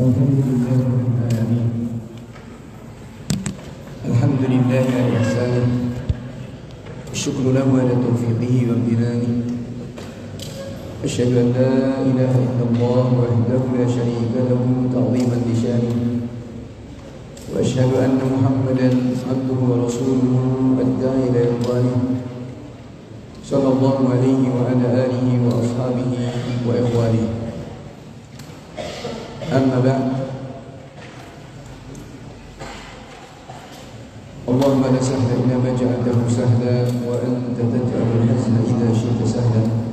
الحمد لله على إحسانه الشكر له على توفيقه وامتنانه أشهد أن لا إله إلا الله وحده لا شريك له تعظيما لشانه وأشهد أن محمدا عبده ورسوله الداعي إلى رضوانه صلى الله عليه وعلى آله وأصحابه وإخوانه أما بعد اللهم لا سهل إلا ما جعلته سهلا وأنت تجعل الحزن إذا شئت سهلا.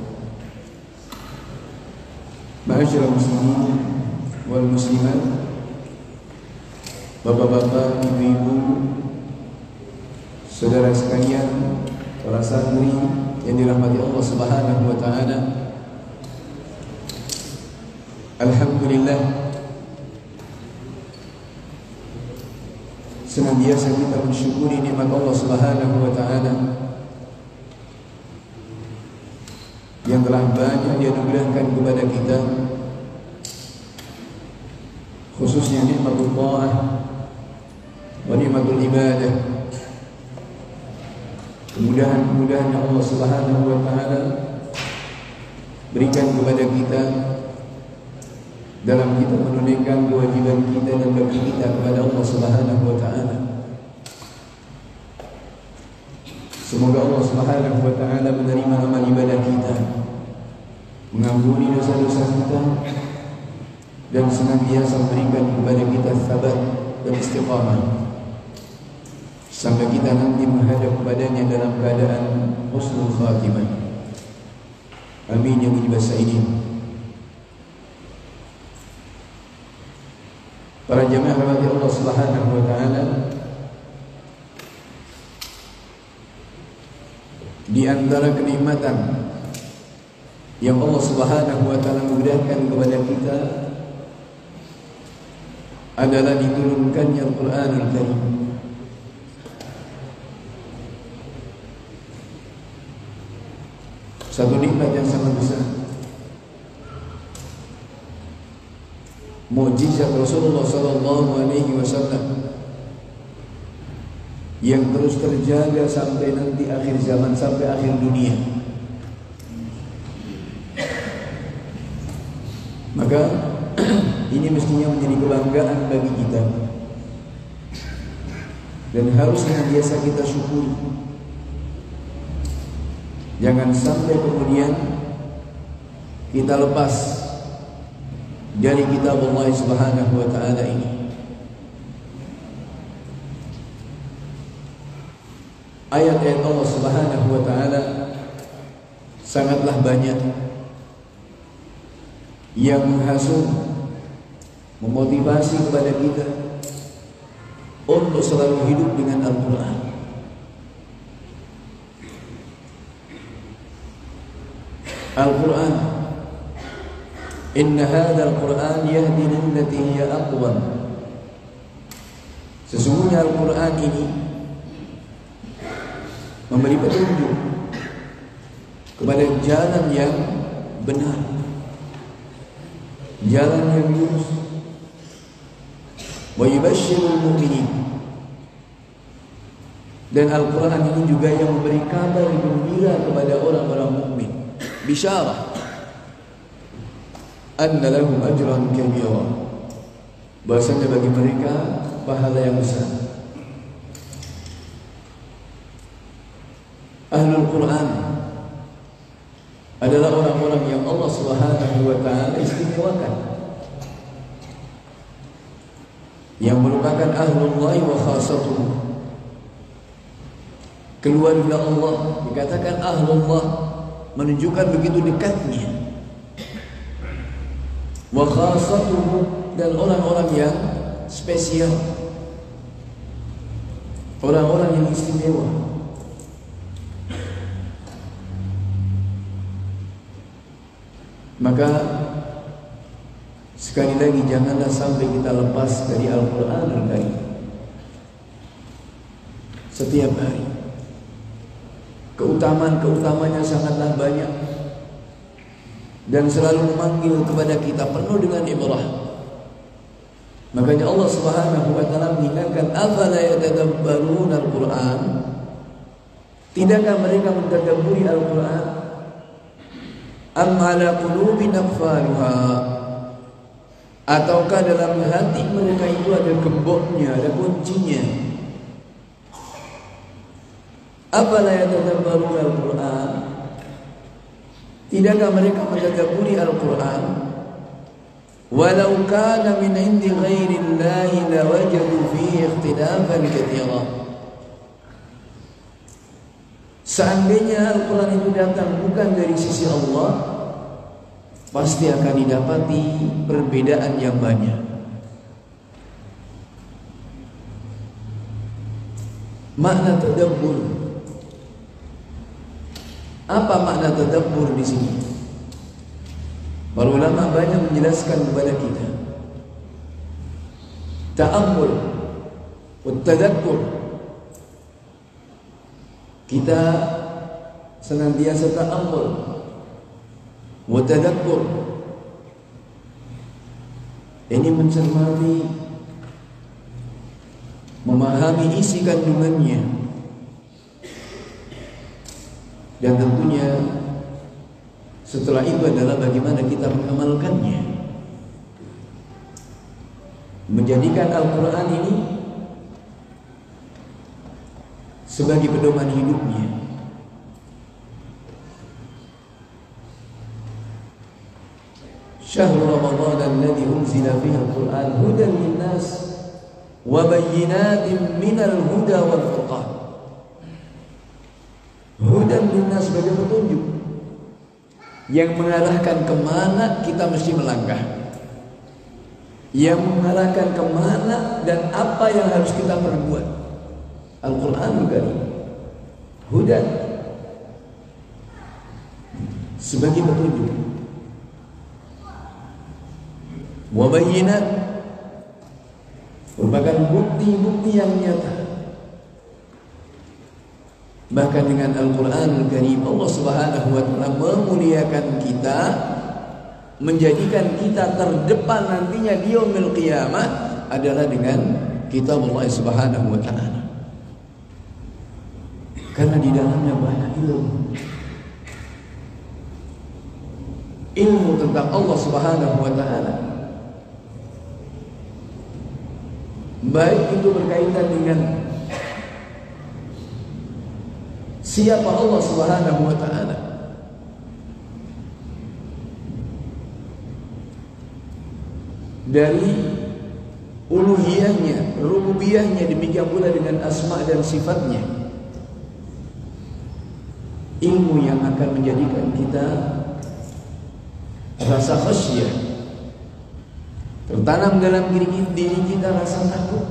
Ma'asyiral muslimin wal muslimat, bapak-bapak, ibu-ibu, saudara sekalian, para santri yang dirahmati Allah Subhanahu wa taala. Alhamdulillah, senantiasa kita mensyukuri nikmat Allah Subhanahu wa taala yang telah banyak Dia anugerahkan kepada kita, khususnya nikmatul ta'ah wa nikmatul ibadah. Kemudahan-kemudahan yang Allah Subhanahu wa taala berikan kepada kita dalam kita menunaikan kewajiban kita dan bakti kita kepada Allah Subhanahu wa taala. Semoga Allah Subhanahu wa taala menerima amal ibadah kita, mengampuni dosa-dosa kita, dan senantiasa memberikan kepada kita sabar dan istiqamah sampai kita nanti menghadap kepadanya dalam keadaan husnul khatimah. Amin ya rabbal alamin. Para jemaah rahmati Allah Subhanahu wa taala, di antara kenikmatan yang Allah Subhanahu wa taala memberikan kepada kita adalah diturunkannya Al-Qur'anul Karim. Satu nikmat yang sangat besar, mukjizat Rasulullah sallallahu alaihi wasallam yang terus terjaga sampai nanti akhir zaman, sampai akhir dunia. Maka ini mestinya menjadi kebanggaan bagi kita dan harus senantiasa kita syukuri. Jangan sampai kemudian kita lepas dari kitab Allah Subhanahu wa taala ini. Ayat-ayat Allah Subhanahu wa taala sangatlah banyak yang menghasut, memotivasi kepada kita untuk selalu hidup dengan Al-Quran. Al-Quran, inna hadzal Qur'an yahdi lillati hiya aqwam. Sesungguhnya Al-Quran ini memberi petunjuk kepada jalan yang benar, jalan yang lurus. Wa yubashshirul mu'minin, dan Al-Quran ini juga yang memberi kabar gembira kepada orang-orang mukmin, bisyarah anna lahum ajran kabira, bahasanya bagi mereka pahala yang besar. Ahlul Quran adalah orang-orang yang Allah Subhanahu wa taala istimewakan, yang merupakan ahlullah wa khassatuh, keluarga Allah. Dikatakan ahlullah menunjukkan begitu dekatnya, wa khassatuh, dan orang-orang yang spesial, orang-orang yang istimewa. Maka sekali lagi janganlah sampai kita lepas dari Al-Quranul Karim setiap hari. Keutamaan-keutamanya sangatlah banyak dan selalu memanggil kepada kita penuh dengan ibrah. Makanya Allah Subhanahu wa taala mengingatkan, afala yatadabbaruna al-Qur'an? Tidakkah mereka mentadabburi Al-Qur'an? Am ala qulubin aqfaluha? Ataukah dalam hati mereka itu ada gemboknya, ada kuncinya? Afala yatadabbaruna al-Qur'an? Tidakkah mereka mentadabburi Al-Qur'an? Walau kana min indi ghairillahi lawajadu fihi ikhtilafan katsira. Seandainya Al-Quran itu datang bukan dari sisi Allah, pasti akan didapati perbedaan yang banyak. Makna tadabbur. Apa makna tadabbur di sini? Para ulama banyak menjelaskan kepada kita. Ta'ammul wa tadakkur. Kita senantiasa ta'ammul wa tadakkur. Ini mencermati, memahami isi kandungannya, dan tentunya setelah itu adalah bagaimana kita mengamalkannya, menjadikan Al-Quran ini sebagai pedoman hidupnya. Syahrul Ramadan alladzi unzila fihi al-Qur'an hudan lin-nas wa bayyinatin minal huda wal furqan. Hudan lin-nas sebagai petunjuk yang mengarahkan kemana kita mesti melangkah, yang mengarahkan kemana dan apa yang harus kita perbuat. Al-Quranul Karim hudan sebagai petunjuk, wa bayyinat merupakan bukti-bukti yang nyata. Bahkan dengan Al-Quranul Karim Allah Subhanahu wa taala memuliakan kita, menjadikan kita terdepan nantinya di yaumil qiyamah adalah dengan kitab Allah Subhanahu wa taala. Karena di dalamnya banyak ilmu tentang Allah Subhanahu wa taala. Baik itu berkaitan dengan siapa Allah Subhanahu wa taala, dari uluhiyahnya, rububiyahnya, demikian pula dengan asma dan sifatnya. Ilmu yang akan menjadikan kita rasa khasyah tertanam dalam diri kita, rasa takut.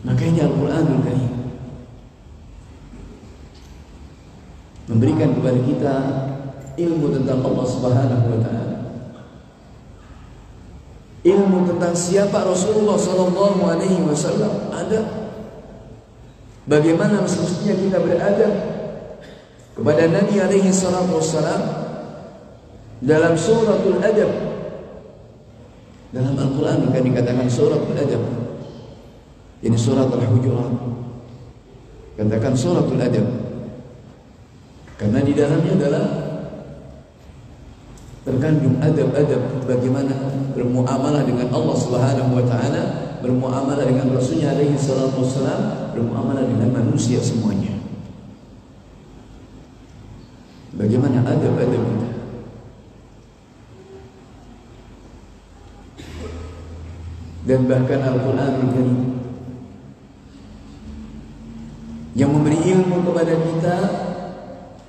Makanya Al-Quranul Karim memberikan kepada kita ilmu tentang Allah Subhanahu wa taala, ilmu tentang siapa Rasulullah sallallahu alaihi wasallam, ada bagaimana semestinya kita beradab kepada Nabi alaihi salatu wassalam dalam suratul adab. Dalam Al-Quran kan dikatakan suratul adab, ini surat Al-Hujurat, katakan suratul adab, karena di dalamnya adalah terkandung adab-adab bagaimana bermuamalah dengan Allah Subhanahu wa taala, bermuamalah dengan Rasulnya alaihi salatu wassalam, bermuamalah dengan manusia semuanya. Bagaimana adab-adab kita. Dan bahkan Al-Quranul Karim yang memberi ilmu kepada kita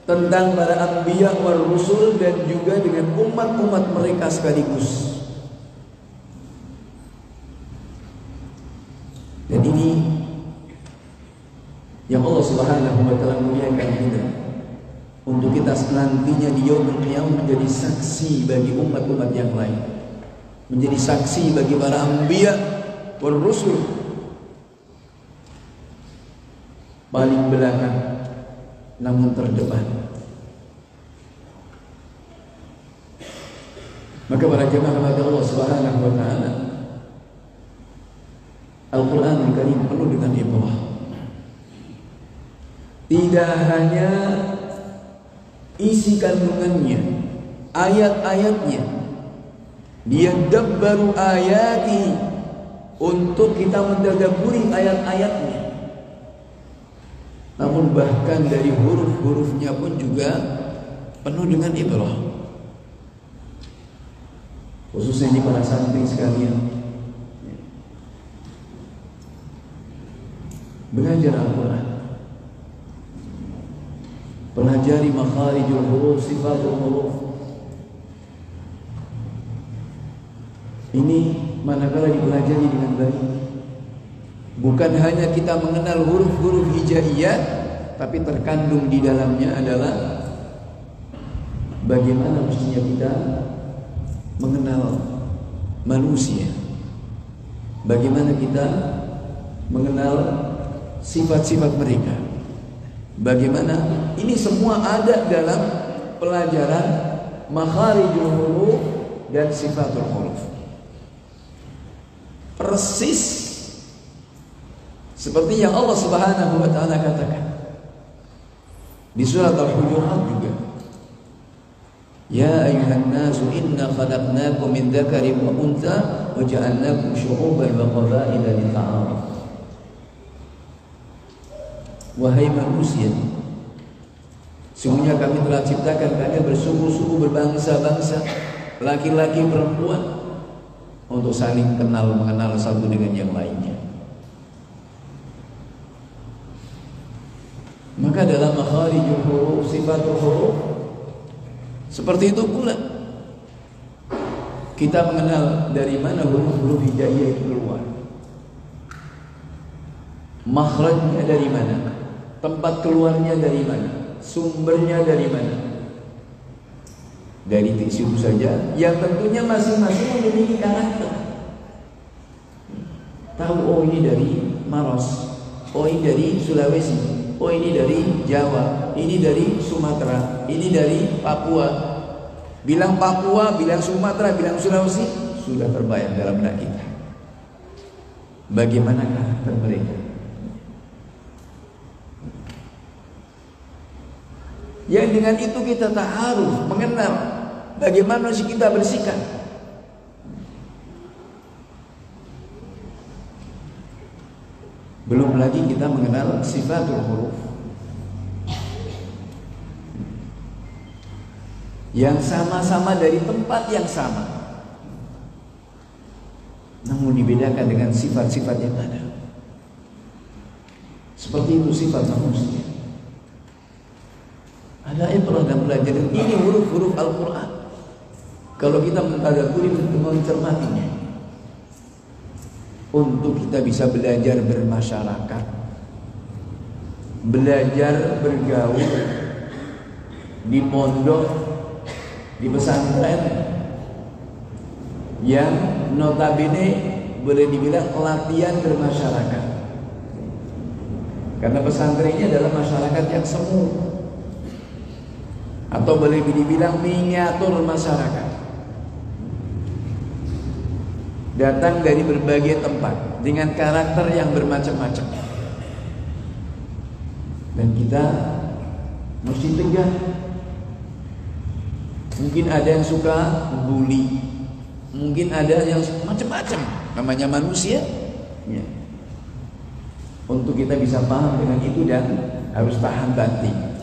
tentang para anbiya wal rusul dan juga dengan umat-umat mereka sekaligus. Dan ini yang Allah Subhanahu wa taala muliakan kita, untuk kita nantinya di yaumul qiyamah menjadi saksi bagi umat-umat yang lain, menjadi saksi bagi para anbiya wal rusul. Paling belakang namun terdepan. Maka para jemaah kepada Allah Subhanahu wa taala, Al-Qur'an Al-Karim penuh dengan ibrah. Tidak hanya isi kandungannya, ayat-ayatnya, dia dabbaru ayati, untuk kita mentadabburi ayat-ayatnya. Namun bahkan dari huruf-hurufnya pun juga penuh dengan ibrah. Khususnya di para santri sekalian, belajar Al-Quran, pelajari makharijul huruf, sifatul huruf. Ini manakala dipelajari dengan baik, bukan hanya kita mengenal huruf-huruf hijaiyah, tapi terkandung di dalamnya adalah bagaimana mestinya kita mengenal manusia, bagaimana kita mengenal sifat-sifat mereka, bagaimana ini semua ada dalam pelajaran makharijul huruf dan sifatul huruf. Persis seperti yang Allah Subhanahu wa taala katakan di surat Al-Hujurat juga, ya ayuhan nasu inna khalaqnakum min dzakarin wa untha wa ja'alnakum syu'uban wa qabaila lita'arafu. Wahai manusia, sungguhnya kami telah ciptakan kalian bersuku-suku, berbangsa-bangsa, laki-laki perempuan, untuk saling kenal mengenal satu dengan yang lainnya. Maka dalam makharijul huruf, sifatul huruf, seperti itu pula kita mengenal dari mana huruf-huruf hijaiyah itu keluar, makhrajnya dari mana, tempat keluarnya dari mana, sumbernya dari mana. Dari situ saja, yang tentunya masing-masing memiliki karakter. Tahu, oh ini dari Maros, oh ini dari Sulawesi, oh ini dari Jawa, ini dari Sumatera, ini dari Papua. Bilang Papua, bilang Sumatera, bilang Sulawesi, sudah terbayang dalam benak kita bagaimana karakter mereka. Yang dengan itu kita ta'aruf, mengenal bagaimana sih kita bersikap. Belum lagi kita mengenal sifatul huruf yang sama-sama dari tempat yang sama, namun dibedakan dengan sifat-sifat yang ada. Seperti itu sifat manusia. Ada ibrah dan pelajaran. Ini huruf-huruf Al-Quran. Kalau kita mentadabburi, mencermatinya, untuk kita bisa belajar bermasyarakat, belajar bergaul di pondok, di pesantren yang notabene boleh dibilang latihan bermasyarakat, karena pesantrennya adalah masyarakat yang semu, atau boleh dibilang miniatur masyarakat, datang dari berbagai tempat dengan karakter yang bermacam-macam. Dan kita mesti tegas. Mungkin ada yang suka bully, mungkin ada yang macam-macam, namanya manusia ya. Untuk kita bisa paham dengan itu dan harus tahan banting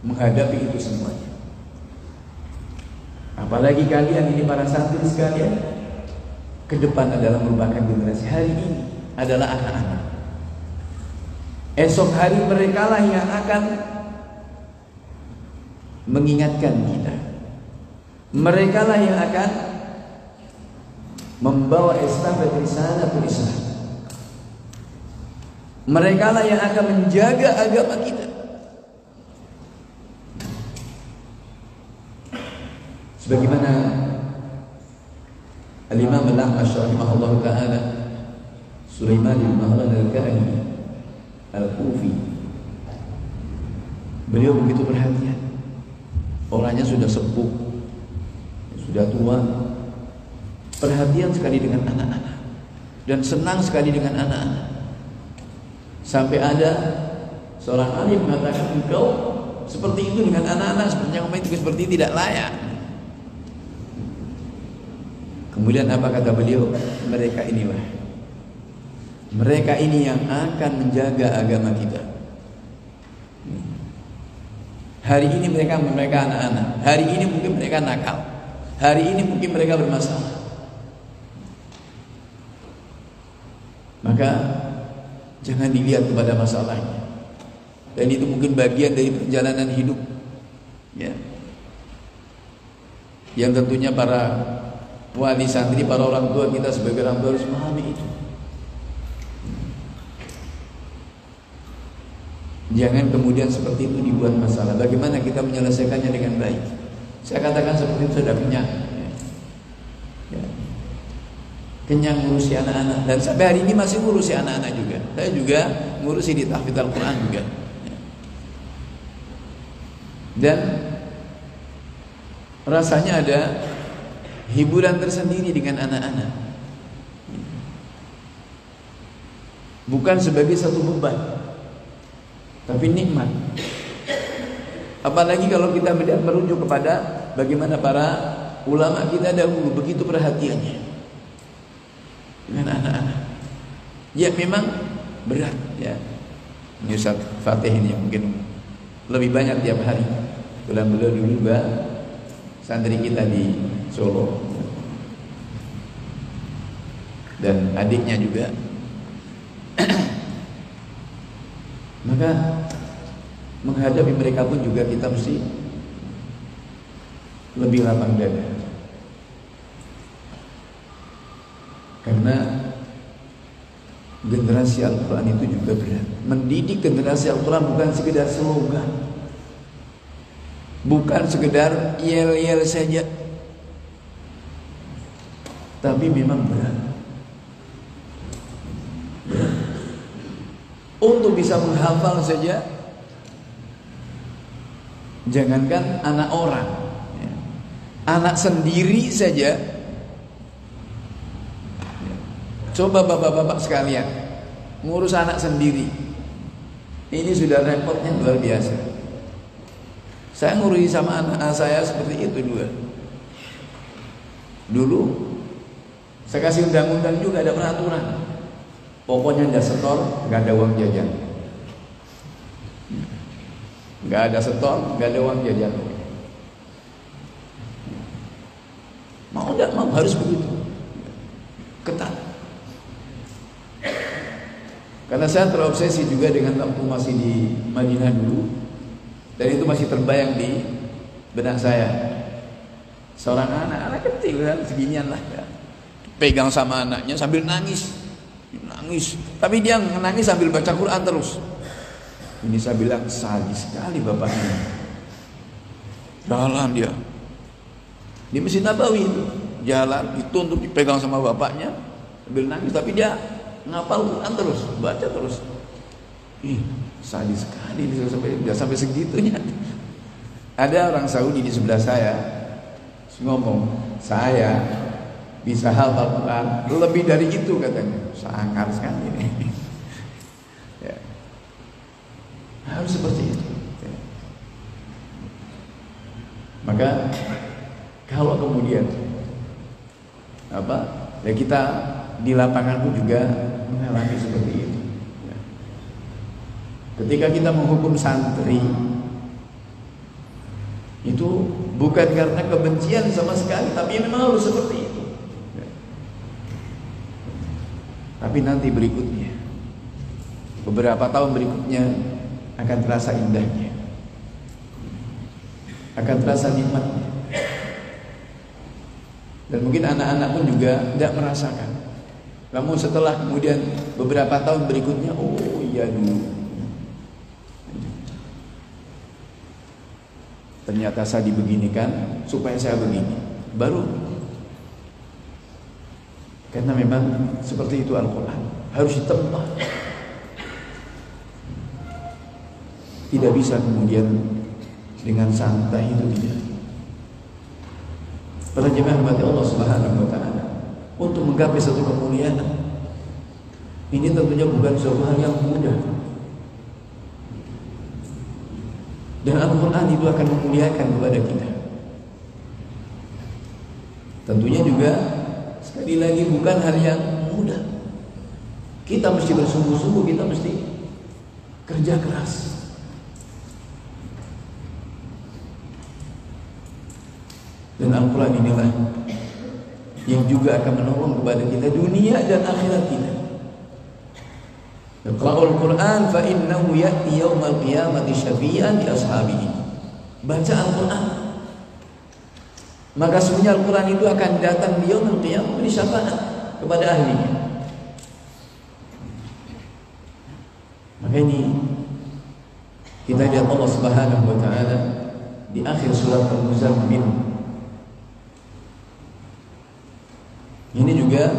menghadapi itu semuanya. Apalagi kalian ini para santri sekalian, ke depan adalah merupakan generasi. Hari ini adalah anak-anak, esok hari mereka lah yang akan mengingatkan kita, mereka lah yang akan membawa estafet risalatul Islam, mereka lah yang akan menjaga agama kita. Sebagaimana Al-Imam Al-A'mash rahimahullah ta'ala, Sulaiman bin Mahran Al-Kahani Al-Kufi, beliau begitu perhatian. Orangnya sudah sepuh, sudah tua, perhatian sekali dengan anak-anak dan senang sekali dengan anak-anak. Sampai ada seorang alim mengatakan, engkau seperti itu dengan anak-anak, sepertinya kamu itu seperti tidak layak. Kemudian apa kata beliau? Mereka ini yang akan menjaga agama kita. Hari ini mereka anak-anak, hari ini mungkin mereka nakal, hari ini mungkin mereka bermasalah. Maka jangan dilihat kepada masalahnya. Dan itu mungkin bagian dari perjalanan hidup, ya. Yang tentunya para wali santri, para orang tua kita sebagai orang tua harus memahami itu. Jangan kemudian seperti itu dibuat masalah. Bagaimana kita menyelesaikannya dengan baik? Saya katakan seperti itu sudah kenyang, ya. Kenyang ngurusi anak-anak, dan sampai hari ini masih ngurusi anak-anak juga. Saya juga ngurusi di tahfidz Al-Quran juga, ya. Dan rasanya ada hiburan tersendiri dengan anak-anak, bukan sebagai satu beban, tapi nikmat. Apalagi kalau kita merujuk kepada bagaimana para ulama kita dahulu begitu perhatiannya dengan anak-anak. Ya memang berat, ya. Ini Ustaz Fatih ini mungkin lebih banyak tiap hari. Kebetulan beliau dulu juga santri kita di Solo, dan adiknya juga. Maka menghadapi mereka pun juga kita mesti lebih lapang dada, karena generasi Al-Quran itu juga berat. Mendidik generasi Al-Quran bukan sekedar slogan, bukan sekedar yel-yel saja, tapi memang berat. Untuk bisa menghafal saja, jangankan anak orang, ya, anak sendiri saja. Coba bapak-bapak sekalian ngurus anak sendiri, ini sudah repotnya luar biasa. Saya ngurusi sama anak saya seperti itu dulu saya kasih undang-undang juga, ada peraturan. Pokoknya nggak setor, nggak ada uang jajan. Nggak ada setor, nggak ada uang jajan. Mau nggak mau harus begitu, ketat. Karena saya terobsesi juga dengan waktu masih di Madinah dulu, dan itu masih terbayang di benak saya. Seorang anak kecil kan, seginian lah, ya, pegang sama anaknya sambil nangis, tapi dia nangis sambil baca Quran terus. Ini saya bilang, sadis sekali bapaknya. Jalan dia di Masjid Nabawi itu, jalan dituntut dipegang sama bapaknya sambil nangis, tapi dia ngapal Quran terus, baca terus. Sadis sekali, bisa sampai segitunya. Ada orang Saudi di sebelah saya ngomong, saya bisa hafal Quran lebih dari itu katanya. Sangat sekali ini. Ya. Harus seperti itu, ya. Maka kalau kemudian ya kita di lapangan pun juga mengalami seperti itu, ya. Ketika kita menghukum santri, itu bukan karena kebencian sama sekali, tapi memang harus seperti itu. Tapi nanti berikutnya, beberapa tahun berikutnya akan terasa indahnya, akan terasa nikmatnya. Dan mungkin anak-anak pun juga tidak merasakan. Namun setelah kemudian beberapa tahun berikutnya, oh iya dulu, ternyata saya dibeginikan supaya saya begini. Baru. Karena memang seperti itu Al-Quran, harus ditempa. Tidak bisa kemudian dengan santai, itu tidak. Para jemaah rahmati Allah Subhanahu wa taala, untuk menggapai satu kemuliaan ini tentunya bukan suatu hal yang mudah. Dan Al-Quran itu akan memuliakan kepada kita. Tentunya juga sekali lagi bukan hal yang mudah. Kita mesti bersungguh-sungguh, kita mesti kerja keras. Dan Al-Quran inilah yang juga akan menolong kepada kita dunia dan akhirat kita. Iqra'ul Qur'an fa innahu ya'ti yaumal qiyamati syafi'an li ashabihi. Baca Al-Quran, maka sebenarnya Al-Quran itu akan datang di yaumul qiyamah memberi syafaat kepada ahlinya. Maka ini kita lihat Allah Subhanahu wa taala di akhir surat Al-Muzammil. Ini juga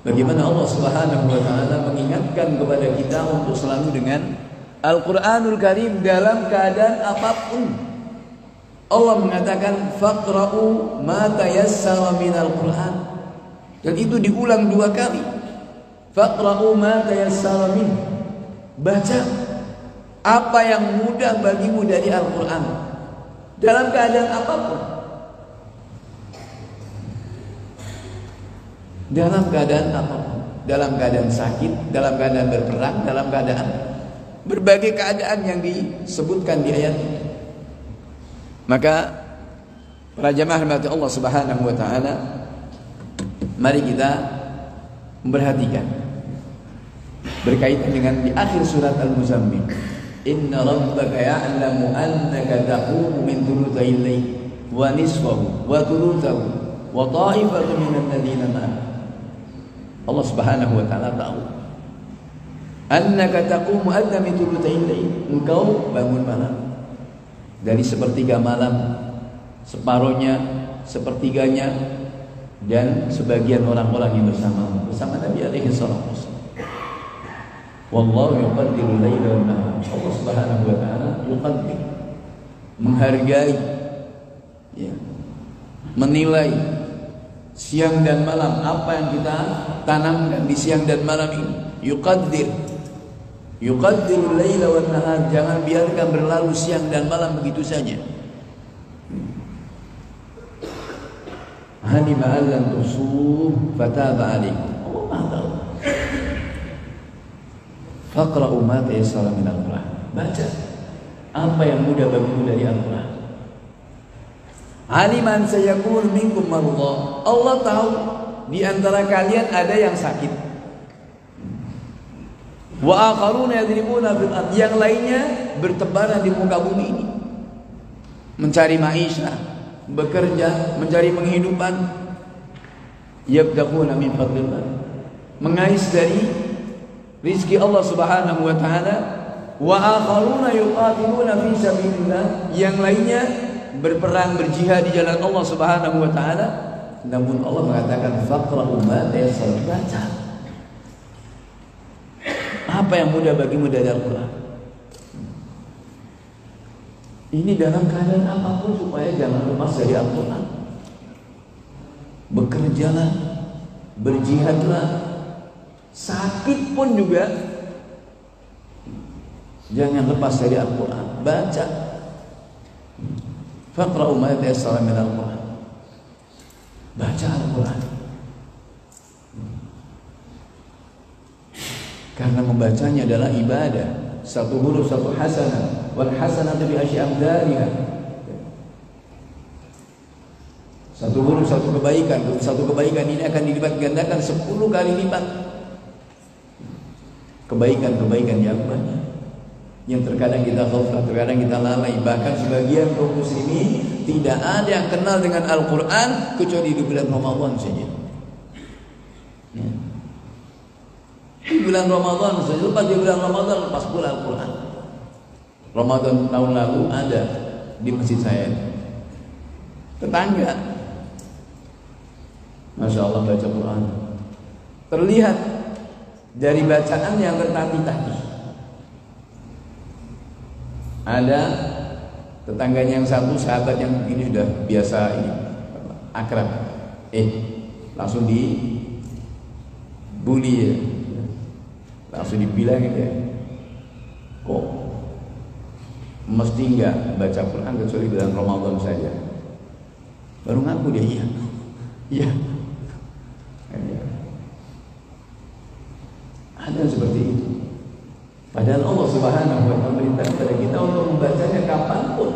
bagaimana Allah Subhanahu wa taala mengingatkan kepada kita untuk selalu dengan Al-Qur'anul Karim dalam keadaan apapun. Allah mengatakan faqra'u ma tayassara minal Qur'an. Dan itu diulang 2 kali. Faqra'u ma tayassara min. Baca apa yang mudah bagimu dari Al-Qur'an dalam keadaan apapun. Dalam keadaan apapun, dalam keadaan sakit, dalam keadaan berperang, dalam keadaan berbagai keadaan yang disebutkan di ayat ini. Maka para jamaah rahmati Allah Subhanahu wa taala, mari kita memperhatikan berkaitan dengan di akhir surat Al-Muzammil. Inna rabbaka ya'lamu annaka taqumu min thuluthay al-layl wa nisfahu wa thuluthahu wa ta'ifatun minal ladzina ma'ak. Allah Subhanahu wa taala tahu annaka taqumu adna min thuluthail lail, engkau bangun malam dari sepertiga malam, separohnya, sepertiganya, dan sebagian orang-orang yang bersama Nabi alaihi salatu wasallam. Wallahu yuqaddiru laila wan nahar. Allah Subhanahu wa taala yuqaddir, menghargai, ya, menilai siang dan malam, apa yang kita tanamkan di siang dan malam ini. Yuqaddirul laila wan nahar, jangan biarkan berlalu siang dan malam begitu saja. Halima allan tusuf fataba alaikum. Allah tahu. Faqra'u ma tayassara min al-Qur'an. Baca apa yang mudah bagimu dari Al-Qur'an. Aliman sayakun minkum marudha. Allah tahu di antara kalian ada yang sakit. Wa akharuna yadribuna fil ardh, yang lainnya bertebaran di muka bumi ini mencari maisha, bekerja, mencari penghidupan. Yabdaquna min fadlillah, mengais dari rizki Allah Subhanahu wa taala. Wa akharuna yuqatiluna fi sabilillah, yang lainnya berperang, berjihad di jalan Allah Subhanahu wa taala. Namun Allah mengatakan faqra'u ma tayassara, baca apa yang mudah bagimu dari Al-Quran. Ini dalam keadaan apapun supaya jangan lepas dari Al-Quran. Bekerjalah, berjihadlah, sakit pun juga jangan lepas dari Al-Quran. Baca faqra'u ma tayassara min Al-Quran. Baca Al-Quran, karena membacanya adalah ibadah. Satu huruf satu hasanah, wal hasanatu bi asyri amdaliha. Satu huruf satu kebaikan, satu kebaikan ini akan dilipat gandakan 10 kali lipat. Kebaikan-kebaikan yang banyak, yang terkadang kita ghaflah, terkadang kita lalai. Bahkan sebagian kaum muslimin tidak ada yang kenal dengan Al-Quran kecuali di bulan Ramadan saja. Ya. Di bulan Ramadan saja, lepas di bulan Ramadan lepas pula Al-Quran. Ramadan tahun lalu ada di masjid saya, tetangga, Masya Allah baca Quran, terlihat dari bacaan yang bertati-tati. Ada Tetangganya yang satu, sahabat yang ini sudah biasa ini akrab, langsung dibully ya. Langsung dibilangin ya, kok mesti enggak baca Quran kecuali bulan Ramadan saja. Baru ngaku dia, iya. Ada seperti itu. Padahal Allah Subhanahu wa Ta'ala memerintahkan kepada kita untuk membacanya kapanpun,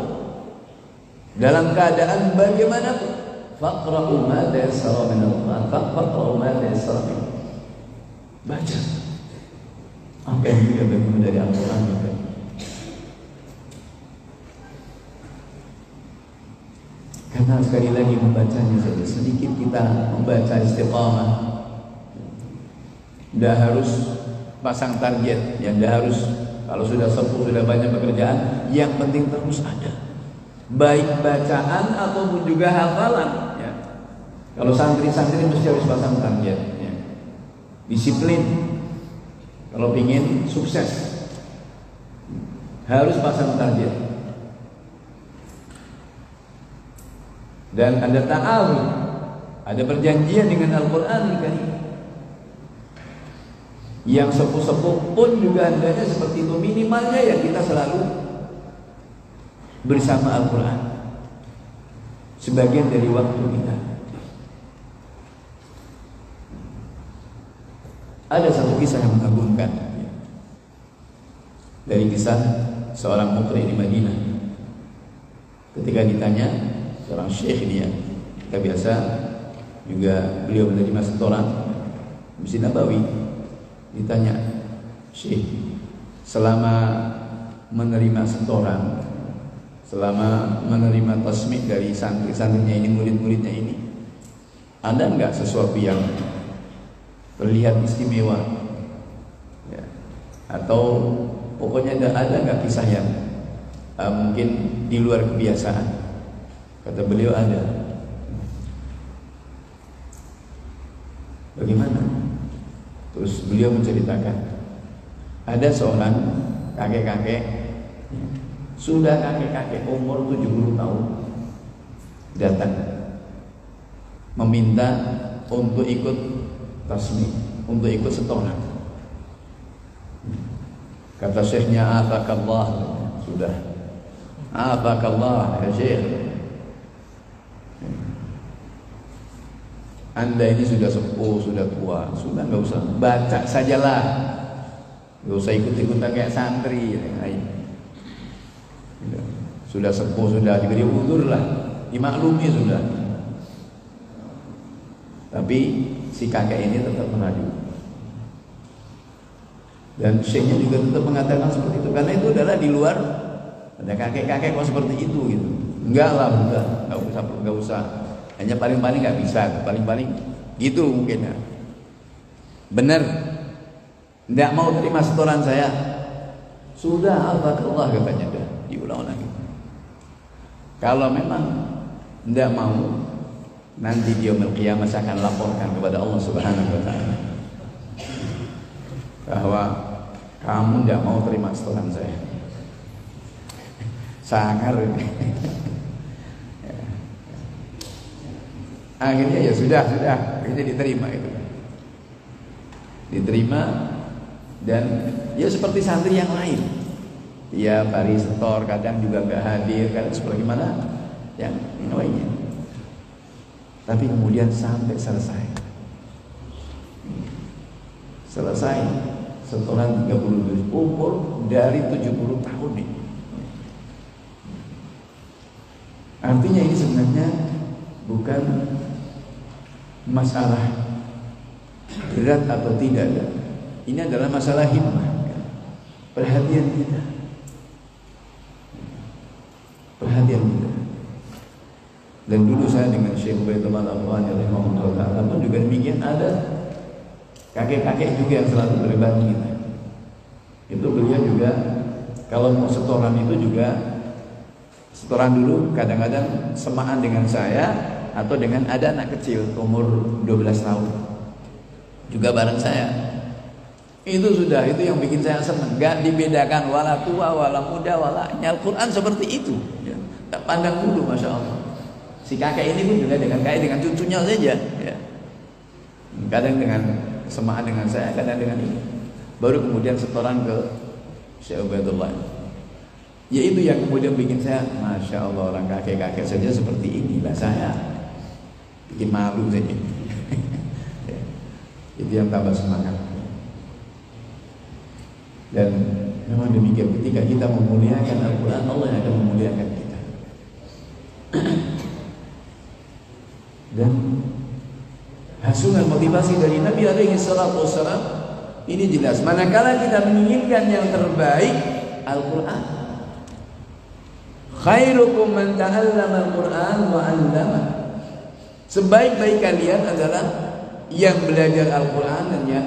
dalam keadaan bagaimanapun. Faqra'u ma tayassara min al-Qur'an, faqra'u ma tayassara min. Baca apa yang kita baca dari Al-Quran. Karena sekali lagi membacanya saja, sedikit kita membaca istiqamah. Tidak harus pasang target, yang tidak harus kalau sudah sepuh, sudah banyak pekerjaan, yang penting terus ada, baik bacaan ataupun juga hafalan ya. Kalau santri-santri mesti harus pasang target ya. Disiplin. Kalau ingin sukses harus pasang target. Dan ada ta'awun, ada perjanjian dengan Al-Quran Karim. Yang sepuh-sepuh pun juga hendaknya seperti itu, minimalnya yang kita selalu bersama Al-Quran sebagian dari waktu kita. Ada satu kisah yang mengagumkan dari kisah seorang muqri di Madinah. Ketika ditanya seorang syekh dia, kita biasa juga beliau menerima setoran Masjid Nabawi. Ditanya, syekh, selama menerima setoran, selama menerima tasmih dari santri-santrinya ini, murid-muridnya ini, ada enggak sesuatu yang terlihat istimewa ya, atau pokoknya ada enggak kisah yang mungkin di luar kebiasaan? Kata beliau, ada. Bagaimana? Terus beliau menceritakan, ada seorang kakek-kakek, sudah kakek-kakek umur 70 tahun, datang meminta untuk ikut tasmih, untuk ikut setoran. Kata syekhnya, afakallah, sudah, afakallah ya syekh, Anda ini sudah sepuh, sudah tua, sudah nggak usah baca sajalah, nggak usah ikut-ikutan kayak santri. Sudah sepuh, sudah diberi uzur lah, dimaklumi sudah. Tapi si kakek ini tetap mengadu, dan syekhnya juga tetap mengatakan seperti itu, karena itu adalah di luar. Ada kakek-kakek kok seperti itu gitu. Enggak lah, nggak usah. Hanya paling-paling nggak bisa, paling-paling gitu mungkin ya. Benar, tidak mau terima setoran saya. Sudah, Allah katanya, dah diulang lagi. Kalau memang tidak mau, nanti dia qiyamah saya akan laporkan kepada Allah Subhanahu Wa Taala bahwa kamu tidak mau terima setoran saya. Sangar ini. Akhirnya ya sudah, akhirnya diterima itu. Diterima, dan ya seperti santri yang lain. Ya hari setor, kadang juga nggak hadir, kadang sebagaimana yang lainnya. Tapi kemudian sampai selesai setoran 30 umur dari 70 tahun ini. Artinya ini sebenarnya bukan masalah berat atau tidak. Ini adalah masalah himmah, perhatian kita. Dan dulu saya dengan Syekh Ubaidullah Al-Afghani rahimahullah ta'ala pun juga demikian, ada kakek-kakek juga yang selalu berbagi kita. Itu beliau juga kalau mau setoran itu juga setoran dulu kadang-kadang semaan dengan saya, atau dengan ada anak kecil umur 12 tahun juga bareng saya. Itu sudah, itu yang bikin saya senang. Gak dibedakan wala tua, wala muda, wala. Al-Quran seperti itu. Ya. Tak pandang dulu, masya Allah. Si kakek ini pun juga dengan cucunya saja. Ya. Kadang dengan semaan dengan saya, kadang dengan ini. Baru kemudian setoran ke Syekh Ubaidullah. Ya itu yang kemudian bikin saya, masya Allah, orang kakek-kakek saja seperti inilah saya. Bikin malu saja. Ya. Itu yang tambah semangat. Dan memang demikian, ketika kita memuliakan Al-Quran, Allah yang akan memuliakan kita. Dan hasungan motivasi dari Nabi alaihi salatu wassalam ini jelas. Manakala kita menginginkan yang terbaik, Al-Quran. Khairukum man ta'allama Al-Quran wa 'allama. Sebaik-baik kalian adalah yang belajar Al-Quran dan yang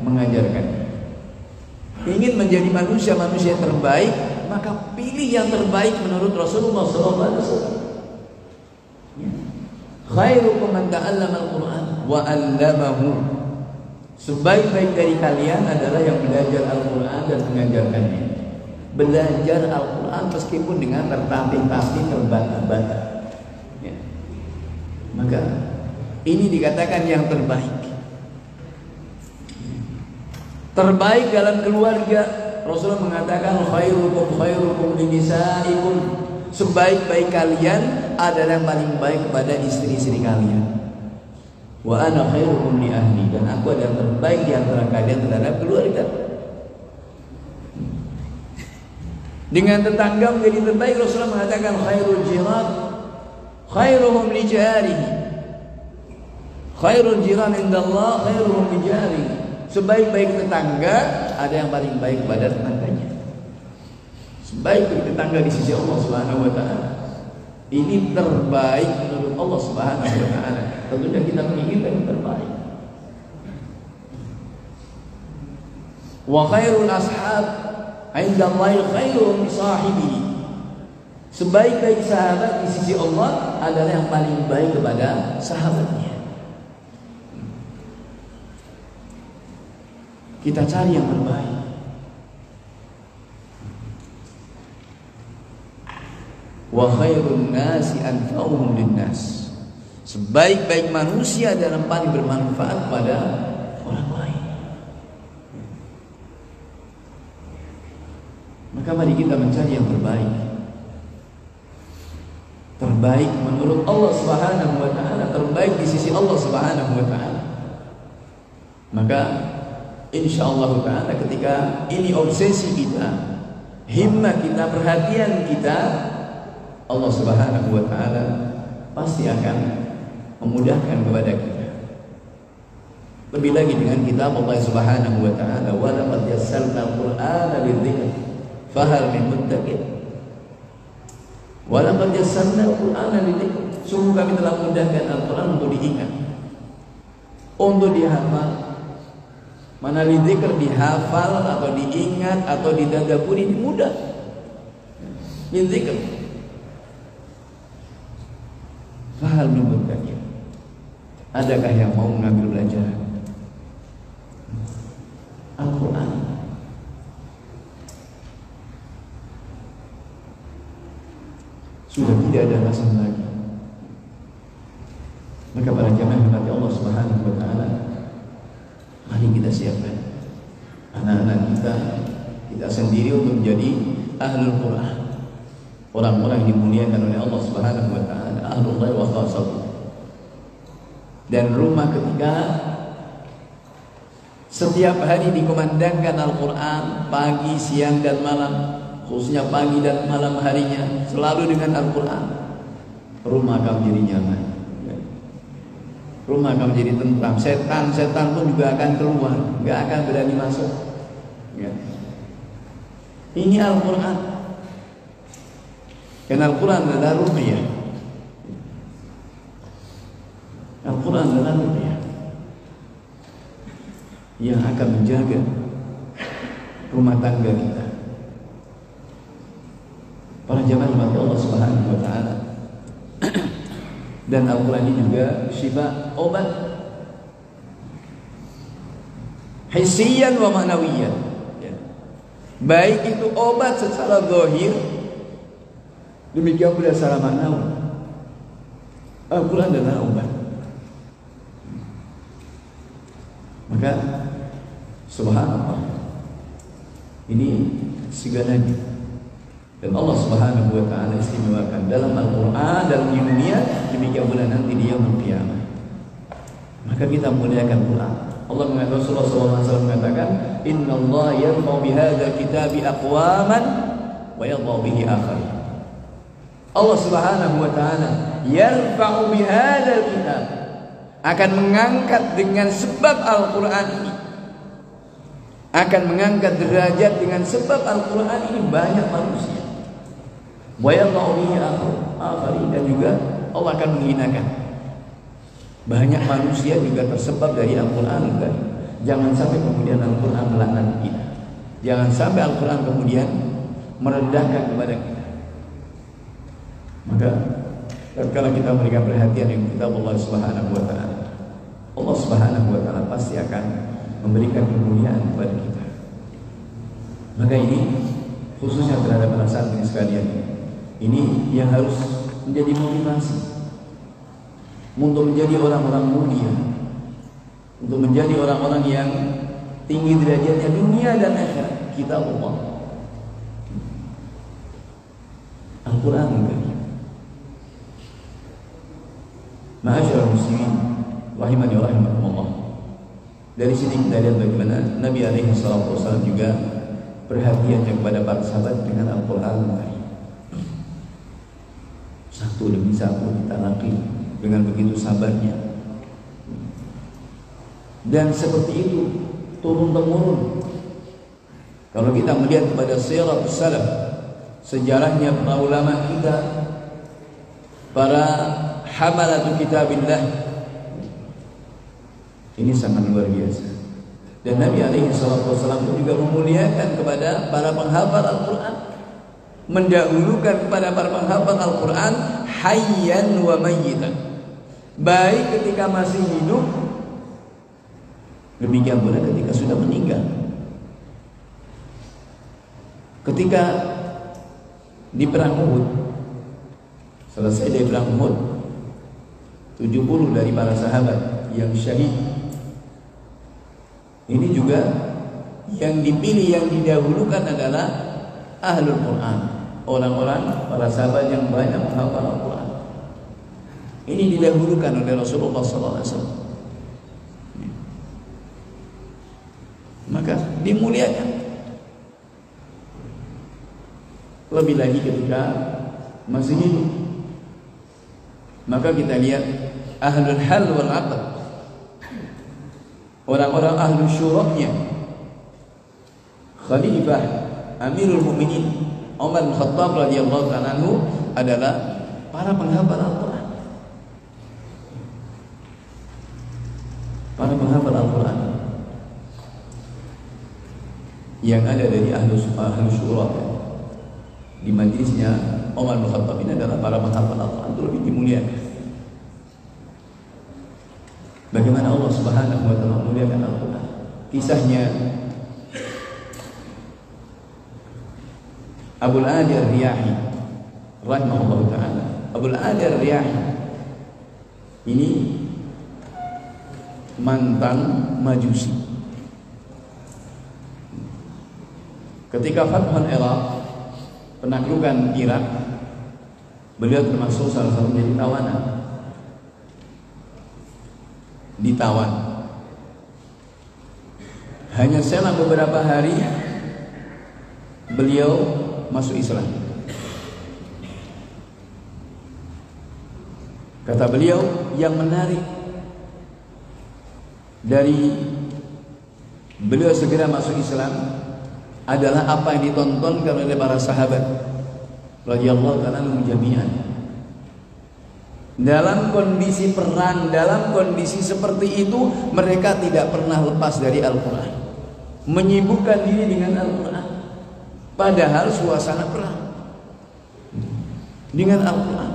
mengajarkan. Ingin menjadi manusia terbaik, maka pilih yang terbaik menurut Rasulullah SAW. Khairukum man ta'allama Al-Quran wa 'allamahu. Sebaik-baik dari kalian adalah yang belajar Al-Quran dan mengajarkannya. Belajar Al-Quran meskipun dengan tertatih-tatih, terbata-bata. Ya. Maka ini dikatakan yang terbaik. Terbaik dalam keluarga, Rasulullah mengatakan khairukum linisaikum. Sebaik-baik kalian adalah yang paling baik kepada istri-istri kalian. Wa ana khairukum li ahli, dan aku adalah yang terbaik di antara kalian terhadap keluarga. Dengan tetangga menjadi terbaik, Rasulullah mengatakan khairul jiran khairuhum li jarihi. Khairul jiran indallah khairuhum li jarihi. Sebaik-baik tetangga ada yang paling baik kepada tetangganya. Sebaik-baik tetangga di sisi Allah Subhanahu wa taala. Ini terbaik menurut Allah Subhanahu wa taala. Tentunya kita menginginkan yang terbaik. Wa khairul ashab 'indallahi khairum li sahibihi. Sebaik-baik sahabat di sisi Allah adalah yang paling baik kepada sahabatnya. Kita cari yang terbaik. Wa khairun nasi anfa'uhum linnas. Sebaik-baik manusia adalah yang paling bermanfaat pada orang lain. Maka mari kita mencari yang terbaik. Terbaik menurut Allah Subhanahu wa taala, terbaik di sisi Allah Subhanahu wa taala. Maka insyaallah ta'ala ketika ini obsesi kita, himmah kita, perhatian kita, Allah Subhanahu wa ta'ala pasti akan memudahkan kepada kita. Lebih lagi dengan kitab Allah Subhanahu wa ta'ala, wa laqad yassarna al-Qur'ana lidzikr fahal min muddakir. Wa laqad yassarna al-Qur'ana lidzikr. Sungguh kami telah mudahkan Al-Qur'an untuk diingat, untuk dihafal. Mana lidzikr, dihafal atau diingat atau didadaburi, mudah. Lidzikr. Fahal min muddakir. Adakah yang mau mengambil pelajaran Al-Quran? Sudah tidak ada alasan lagi. Maka para jamaah yang dirahmati Allah Subhanahu wa taala, mari kita siapkan anak-anak kita sendiri untuk menjadi ahlul Quran, orang-orang yang dimuliakan oleh Allah Subhanahu wa taala, ahlullah wa khasatuh. Dan rumah ketika setiap hari dikumandangkan Al-Quran, pagi, siang dan malam, khususnya pagi dan malam harinya selalu dengan Al-Quran, rumah akan menjadi nyaman, rumah akan menjadi tentram. Setan pun juga akan keluar, nggak akan berani masuk. Ya. Ini Al-Quran. Karena Al-Quran adalah ruqyah. Al-Quran adalah ruqyah yang akan menjaga rumah tangga kita. Para jamaah rahmat Allah Subhanahu wa taala. Dan Al-Quran ini juga syifa, obat. hissiyan wa ma'nawiyan. Ya. Baik itu obat secara zahir, demikian pula secara ma'nawi. Al-Quran adalah obat. Maka subhanallah, ini segalanya. Dan Allah Subhanahu wa taala istimewakan dalam Al-Qur'an, dalam dunia, demikian pula nanti di yaumul qiyamah. Maka kita muliakan Quran. Allah mengatakan, Rasulullah SAW mengatakan, "Innallaha yarfa'u bihadzal kitabi aqwaman wa yadh'u bihi akharin." Allah Subhanahu wa taala yarfa'u bihadzal kitab, akan mengangkat dengan sebab Al-Qur'an ini, akan mengangkat derajat dengan sebab Al-Quran ini banyak manusia. Dan juga Allah akan menghinakan banyak manusia juga tersebab dari Al-Quran. Jangan sampai kemudian Al-Quran melaknat kita. Jangan sampai Al-Quran kemudian merendahkan kepada kita. Maka kalau kita memberikan perhatian yang kita Allah Subhanahu wa taala, Allah Subhanahu wa taala pasti akan memberikan kemuliaan kepada kita. Maka ini khususnya terhadap para santri sekalian, ini yang harus menjadi motivasi untuk menjadi orang-orang mulia, untuk menjadi orang-orang yang tinggi derajatnya dunia dan akhirat. Kita Allah Al-Quran Karim. Ma'asyiral muslimin rahimani wa rahimakumullah. Dari sini kita lihat bagaimana Nabi alaihi salatu wasallam juga perhatiannya kepada para sahabat dengan Al-Quran. Satu demi satu ditalaki dengan begitu sabarnya. Dan seperti itu turun temurun. Kalau kita melihat kepada sirah salaf, sejarahnya para ulama kita, para hamalatu kitabillah, ini sangat luar biasa. Dan Nabi alaihi salatu wasallam juga memuliakan kepada para penghafal Al-Quran, mendahulukan kepada para penghafal Al-Quran hayyan wa mayyitan, baik ketika masih hidup, demikian pula ketika sudah meninggal. Ketika di perang Uhud, selesai dari perang Uhud, 70 dari para sahabat yang syahid. Ini juga yang dipilih, yang didahulukan adalah Ahlul Quran, orang-orang para sahabat yang banyak menghafal Al-Quran. Ini didahulukan oleh Rasulullah SAW. Maka dimuliakan. Lebih lagi ketika masih hidup. Maka kita lihat Ahlul Hal wal Aqd, orang-orang ahlu syurahnya, Khalifah Amirul Mukminin Umar bin Khattab radhiyallahu ta'ala anhu adalah para penghafal Al-Quran. Para penghafal Al-Quran yang ada dari ahlu syurah di majlisnya Umar bin Khattab ini adalah para penghafal Al-Quran, itu lebih dimuliakan. Bagaimana Allah Subhanahu wa taala memuliakan Al-Quran. Kisahnya Abul Adi Ar-Riyahi rahimahullah ta'ala. Abul Adi Ar-Riyahi ini mantan Majusi. Ketika Fathul Iraq, penaklukan Irak, beliau termasuk salah satu menjadi tawanan, ditawan. Hanya selang beberapa hari beliau masuk Islam. Kata beliau, yang menarik dari beliau segera masuk Islam adalah apa yang ditontonkan oleh para sahabat radhiyallahu ta'ala anhum jami'an. Dalam kondisi perang, dalam kondisi seperti itu, mereka tidak pernah lepas dari Al-Quran, menyibukkan diri dengan Al-Quran, padahal suasana perang dengan Al-Quran.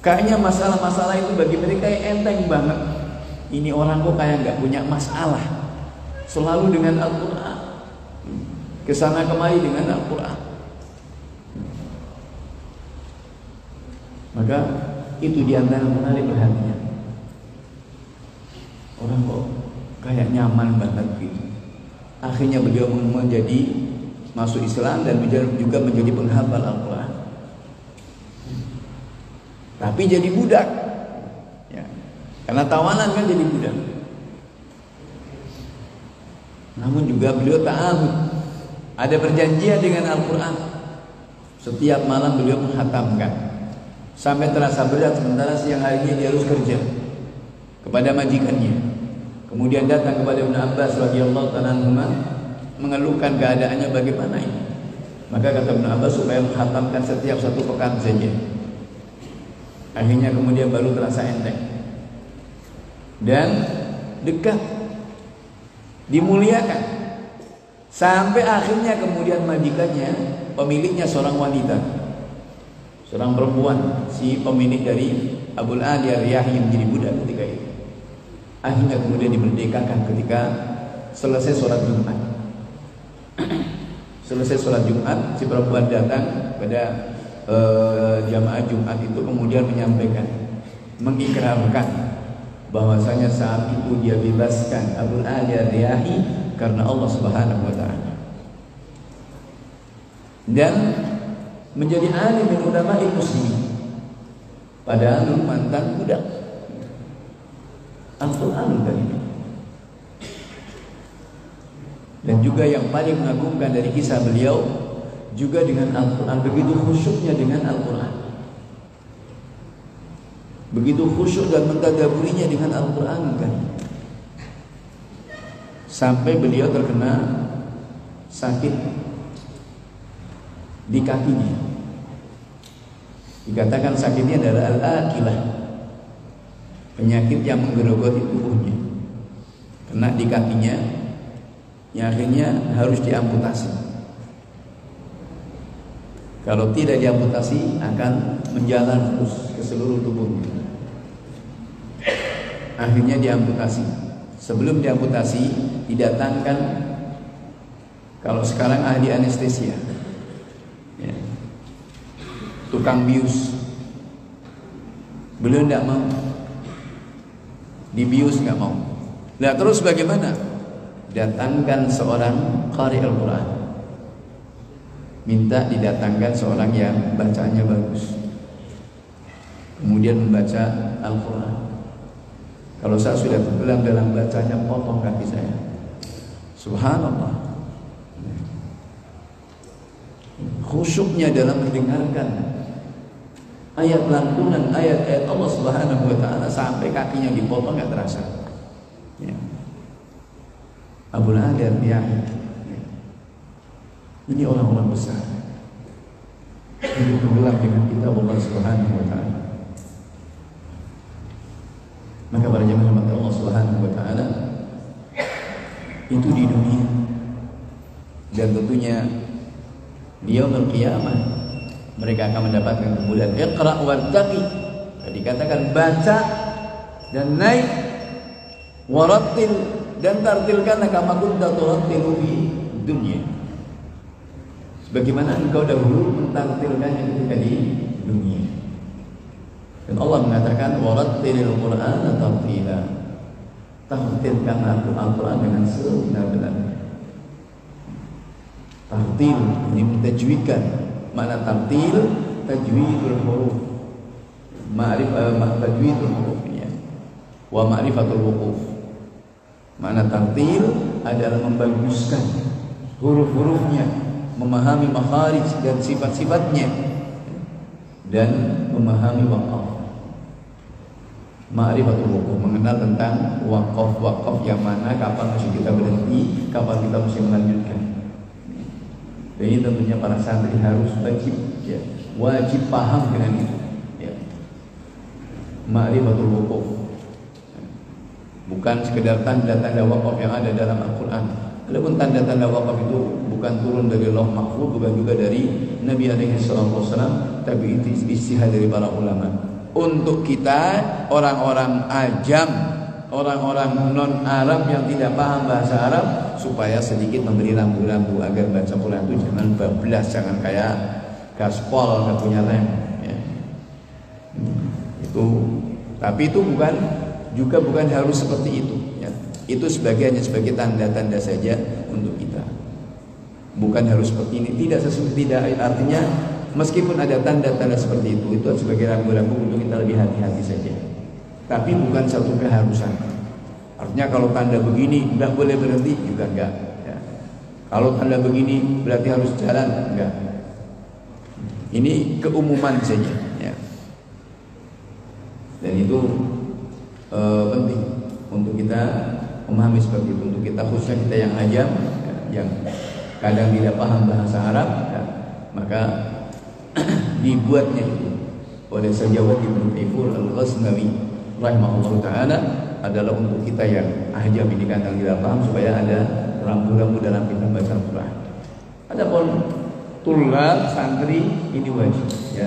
Kayaknya masalah-masalah itu bagi mereka yang enteng banget, ini orang kok kayak nggak punya masalah, selalu dengan Al-Quran, kesana kemari dengan Al-Quran. Maka itu diantara menarik perhatian. Orang kok kayak nyaman banget gitu. Akhirnya beliau menjadi masuk Islam dan juga menjadi penghafal Al-Quran. Tapi jadi budak, ya. Karena tawanan kan jadi budak. Namun juga beliau ta'ahud, ada perjanjian dengan Al-Quran. Setiap malam beliau menghatamkan, sampai terasa berat sementara siang harinya dia harus kerja kepada majikannya. Kemudian datang kepada Ibnu Abbas radhiyallahu ta'ala anhuma mengeluhkan keadaannya bagaimana ini. Maka kata Ibnu Abbas supaya menghatamkan setiap 1 pekan saja. Akhirnya kemudian baru terasa enteng dan dekat, dimuliakan, sampai akhirnya kemudian majikannya, pemiliknya seorang wanita, seorang perempuan, si pemilik dari Abul Ali Ar-Riyahi yang menjadi budak ketika itu. Akhirnya kemudian dimerdekakan ketika selesai sholat Jumat. Selesai sholat Jumat, si perempuan datang pada jamaah Jumat itu, kemudian menyampaikan, mengikrarkan bahwasanya saat itu dia bebaskan Abul Ali Ar-Riyahi karena Allah Subhanahu wa taala. Dan menjadi alim min ulama'il muslimin, padahal mantan budak Al-Quran Karim. Dan juga yang paling mengagumkan dari kisah beliau juga dengan Al-Quran, begitu khusyuknya dengan Al-Quran, begitu khusyuk dan mentadaburinya dengan Al-Quran kan, sampai beliau terkena sakit di kakinya. Dikatakan sakitnya adalah al-aqilah, penyakit yang menggerogoti tubuhnya, kena di kakinya, yang akhirnya harus diamputasi. Kalau tidak diamputasi akan menjalar terus ke seluruh tubuhnya. Akhirnya diamputasi. Sebelum diamputasi didatangkan, kalau sekarang ahli anestesia, ya, tukang bius. Beliau tidak mau, dibius nggak mau. Nah terus bagaimana? Datangkan seorang qari Al-Quran, minta didatangkan seorang yang bacanya bagus, kemudian membaca Al-Quran. Kalau saya sudah tenggelam dalam bacanya, potong kaki saya. Subhanallah, khusyuknya dalam mendengarkan ayat lantunan, ayat-ayat Allah Subhanahu wa ta'ala, sampai kakinya dipotong nggak terasa, ya. Abul Ali Ar-Riyahi, ini orang-orang besar, hidup tenggelam dengan kitab Allah Subhanahu wa ta'ala. Maka para jemaah Allah Subhanahu wa ta'ala itu di dunia, dan tentunya di yaumul qiyamah mereka akan mendapatkan kemuliaan. Iqra' wartaqi, dikatakan baca dan naik, warattil, dan tartilkan kama kunta turattilu fi dunya, sebagaimana engkau dahulu mentartilkannya ketika di dunia. Dan Allah mengatakan warattilil Qur'ana tartila, tartilkan Al-Quran dengan sebenar-benarnya. Tartil ini mentajwidkan. Makna tartil, tajwidul huruf, tajwidul huruf, ya, wa ma'rifatul wuquf. Makna tartil adalah membaguskan huruf-hurufnya, memahami makharij dan sifat-sifatnya, dan memahami waqaf. Ma'rifatul wuquf, mengenal tentang waqaf yang mana, kapan mesti kita berhenti, kapan kita mesti melanjutkan. Dan ini tentunya para santri harus wajib, ya, wajib paham dengan itu, ya. Ma'rifatul wuquf, bukan sekedar tanda-tanda waqaf yang ada dalam Al-Quran. Walaupun tanda-tanda waqaf itu bukan turun dari Lauh Mahfuz, bukan juga dari Nabi SAW, tapi itu ijtihad dari para ulama. Untuk kita orang-orang ajam, orang-orang non-Arab yang tidak paham bahasa Arab supaya sedikit memberi rambu-rambu agar baca Quran itu jangan bablas, jangan kayak gaspol nggak punya rem ya. Tapi itu bukan harus seperti itu ya. Itu hanya sebagai tanda-tanda saja untuk kita, bukan harus seperti ini. Tidak artinya meskipun ada tanda-tanda seperti itu sebagai rambu-rambu untuk kita lebih hati-hati saja, tapi bukan satu keharusan. Artinya kalau tanda begini tidak boleh berhenti juga enggak ya. Kalau tanda begini berarti harus jalan, enggak. Ini keumuman saja ya. Dan itu penting untuk kita memahami seperti itu. Untuk kita khususnya kita yang ajam ya, yang kadang tidak paham bahasa Arab ya, maka dibuatnya itu oleh Sajawat Ibnu Taifur Al-Ghaznawi rahimahullah ta'ala adalah untuk kita yang ajam ini kadang tidak paham supaya ada rambu-rambu dalam kita baca Al-Quran. Adapun tulab santri ini wajib ya,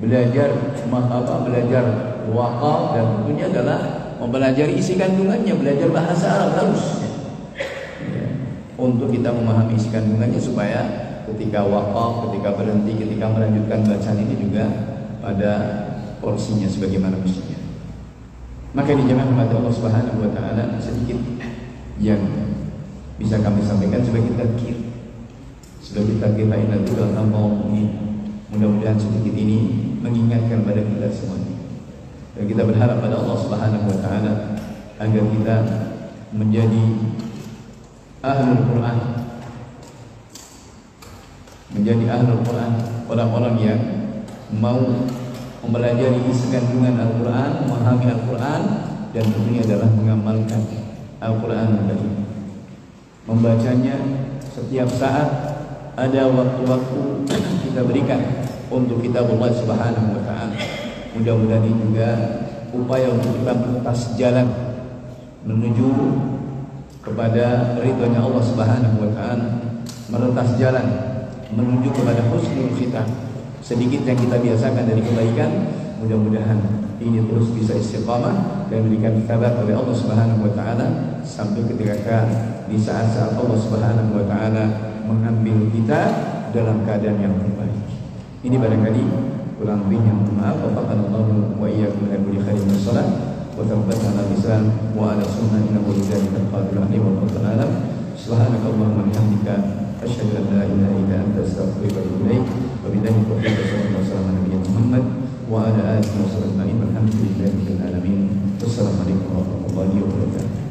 belajar waqaf dan tentunya adalah mempelajari isi kandungannya, belajar bahasa Arab harus ya, untuk kita memahami isi kandungannya supaya ketika waqaf, ketika berhenti, ketika melanjutkan bacaan ini juga pada porsinya sebagaimana mestinya. Maka ini jemaah umat Allah Subhanahu wa taala sedikit yang bisa kami sampaikan sebagai tadzkir. Sebagai tadzkir lain nanti dalam ini mudah-mudahan sedikit ini mengingatkan pada kita semuanya. Dan kita berharap pada Allah Subhanahu wa taala agar kita menjadi ahlul Quran. Menjadi ahlul Quran, orang-orang yang mau mempelajari isi kandungan Al-Quran, memahami Al-Quran, dan tentunya adalah mengamalkan Al-Quran tadi. Membacanya setiap saat, ada waktu-waktu kita berikan untuk kitab Allah Subhanahu wa ta'ala. Mudah-mudahan ini juga upaya untuk kita merentas jalan menuju kepada ridhonya Allah Subhanahu wa ta'ala, merentas jalan menuju kepada husnul khitam. Sedikit yang kita biasakan dari kebaikan, mudah-mudahan ini terus bisa istiqamah dan diberikan kabar oleh Allah Subhanahu wa taala sampai ketika di saat-saat Allah Subhanahu wa taala mengambil kita dalam keadaan yang terbaik. Ini barangkali kurang lebihnya maaf. Wafaqanallahu wa iyyakum ila kulli khairin wa salat wa thabbatana lisan wa ala sunnah innahu lidzalika qadirun wa ta'ala. Subhanakallahumma wa bihamdika asyhadu an la ilaha illa anta astaghfiruka wa atubu ilaik. Wabillahi taufiq wa sallallahu alaihi Muhammad wa ala alihi wa sahbihi ajma'in. Walhamdulillahi rabbil alamin. Wassalamualaikum warahmatullahi wabarakatuh.